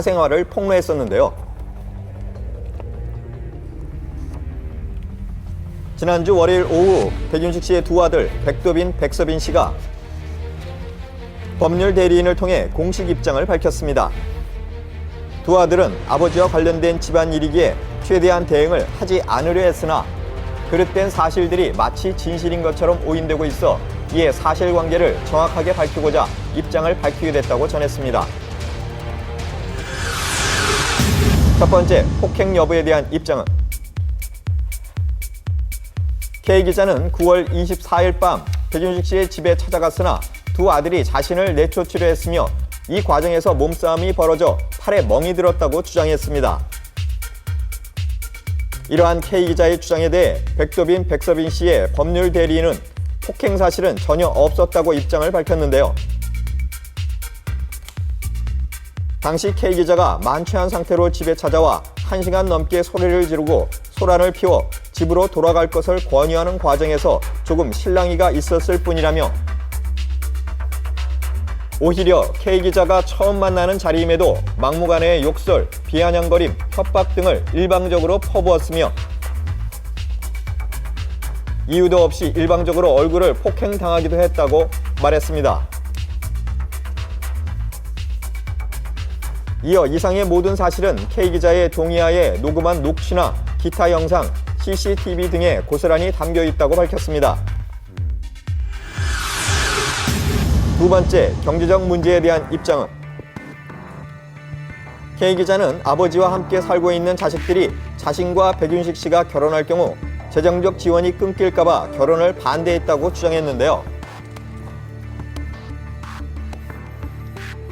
생활을 폭로했었는데요. 지난주 월요일 오후 백윤식 씨의 두 아들 백도빈, 백서빈 씨가 법률 대리인을 통해 공식 입장을 밝혔습니다. 두 아들은 아버지와 관련된 집안일이기에 최대한 대응을 하지 않으려 했으나 그릇된 사실들이 마치 진실인 것처럼 오인되고 있어 이에 사실관계를 정확하게 밝히고자 입장을 밝히게 됐다고 전했습니다. 첫 번째, 폭행 여부에 대한 입장은 K 기자는 9월 24일 밤 백윤식 씨의 집에 찾아갔으나 두 아들이 자신을 내쫓으려 했으며 이 과정에서 몸싸움이 벌어져 팔에 멍이 들었다고 주장했습니다. 이러한 K 기자의 주장에 대해 백도빈, 백서빈 씨의 법률 대리인은 폭행 사실은 전혀 없었다고 입장을 밝혔는데요. 당시 K 기자가 만취한 상태로 집에 찾아와 1시간 넘게 소리를 지르고 소란을 피워 집으로 돌아갈 것을 권유하는 과정에서 조금 실랑이가 있었을 뿐이라며 오히려 K 기자가 처음 만나는 자리임에도 막무가내의 욕설, 비아냥거림, 협박 등을 일방적으로 퍼부었으며 이유도 없이 일방적으로 얼굴을 폭행당하기도 했다고 말했습니다. 이어 이상의 모든 사실은 K 기자의 동의하에 녹음한 녹취나 기타 영상, CCTV 등에 고스란히 담겨 있다고 밝혔습니다. 두 번째, 경제적 문제에 대한 입장은 K 기자는 아버지와 함께 살고 있는 자식들이 자신과 백윤식 씨가 결혼할 경우 재정적 지원이 끊길까 봐 결혼을 반대했다고 주장했는데요.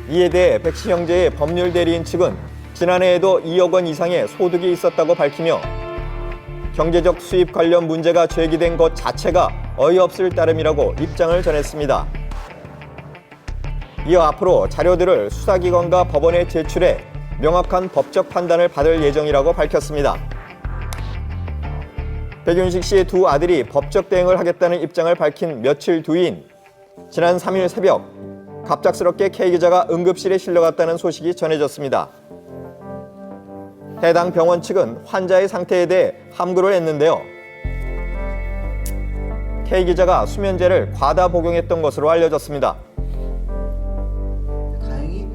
이에 대해 백 씨 형제의 법률 대리인 측은 지난해에도 2억 원 이상의 소득이 있었다고 밝히며 경제적 수입 관련 문제가 제기된 것 자체가 어이없을 따름이라고 입장을 전했습니다. 이어 앞으로 자료들을 수사기관과 법원에 제출해 명확한 법적 판단을 받을 예정이라고 밝혔습니다. 백윤식 씨의 두 아들이 법적 대응을 하겠다는 입장을 밝힌 며칠 뒤인 지난 3일 새벽 갑작스럽게 K 기자가 응급실에 실려갔다는 소식이 전해졌습니다. 해당 병원 측은 환자의 상태에 대해 함구를 했는데요. K 기자가 수면제를 과다 복용했던 것으로 알려졌습니다. 다행히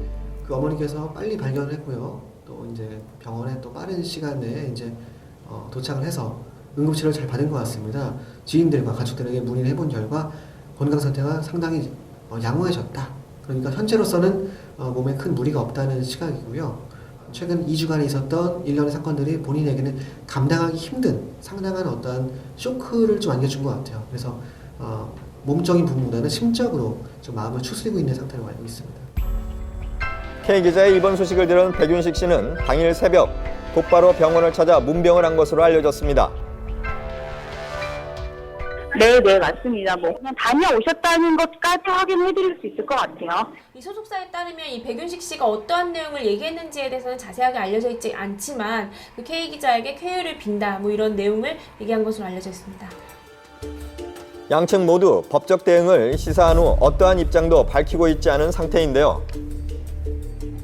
그 어머니께서 빨리 발견을 했고요. 또 이제 병원에 또 빠른 시간 내에 이제 도착을 해서 응급치료를 잘 받은 것 같습니다. 지인들과 가족들에게 문의를 해본 결과 건강 상태가 상당히 양호해졌다. 그러니까 현재로서는 몸에 큰 무리가 없다는 시각이고요. 최근 2주간에 있었던 일련의 사건들이 본인에게는 감당하기 힘든 상당한 어떠한 쇼크를 좀 안겨준 것 같아요. 그래서 몸적인 부분보다는 심적으로 좀 마음을 추스리고 있는 상태로 알고 있습니다. K 기자의 입원 소식을 들은 백윤식 씨는 당일 새벽 곧바로 병원을 찾아 문병을 한 것으로 알려졌습니다. 네, 맞습니다. 그냥 다녀오셨다는 것까지 확인해드릴 수 있을 것 같아요. 이 소속사에 따르면 이 백윤식 씨가 어떠한 내용을 얘기했는지에 대해서는 자세하게 알려져 있지 않지만 그 K 기자에게 쾌유를 빈다 이런 내용을 얘기한 것으로 알려져 있습니다. 양측 모두 법적 대응을 시사한 후 어떠한 입장도 밝히고 있지 않은 상태인데요.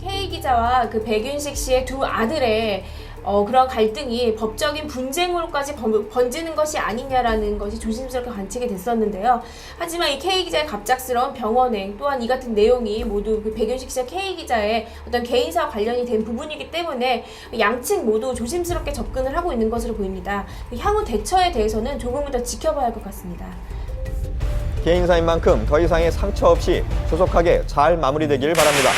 K 기자와 그 백윤식 씨의 두 아들의 그런 갈등이 법적인 분쟁으로까지 번지는 것이 아니냐라는 것이 조심스럽게 관측이 됐었는데요. 하지만 이 K 기자의 갑작스러운 병원행 또한 이 같은 내용이 모두 그 백윤식 씨와 K 기자의 어떤 개인사와 관련이 된 부분이기 때문에 양측 모두 조심스럽게 접근을 하고 있는 것으로 보입니다. 향후 대처에 대해서는 조금은 더 지켜봐야 할 것 같습니다. 개인사인 만큼 더 이상의 상처 없이 조속하게 잘 마무리되길 바랍니다.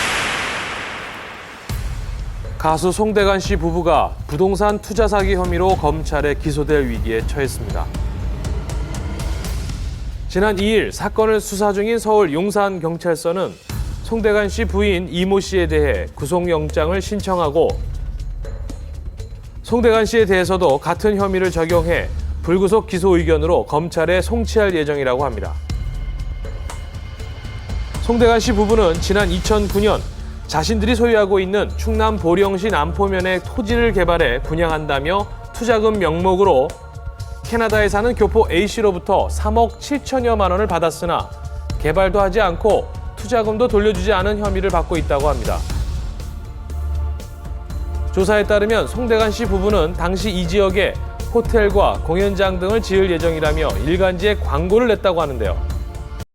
가수 송대관 씨 부부가 부동산 투자 사기 혐의로 검찰에 기소될 위기에 처했습니다. 지난 2일 사건을 수사 중인 서울 용산경찰서는 송대관 씨 부인 이모 씨에 대해 구속영장을 신청하고 송대관 씨에 대해서도 같은 혐의를 적용해 불구속 기소 의견으로 검찰에 송치할 예정이라고 합니다. 송대관 씨 부부는 지난 2009년 자신들이 소유하고 있는 충남 보령시 남포면의 토지를 개발해 분양한다며 투자금 명목으로 캐나다에 사는 교포 A씨로부터 3억 7천여만 원을 받았으나 개발도 하지 않고 투자금도 돌려주지 않은 혐의를 받고 있다고 합니다. 조사에 따르면 송대관 씨 부부는 당시 이 지역에 호텔과 공연장 등을 지을 예정이라며 일간지에 광고를 냈다고 하는데요.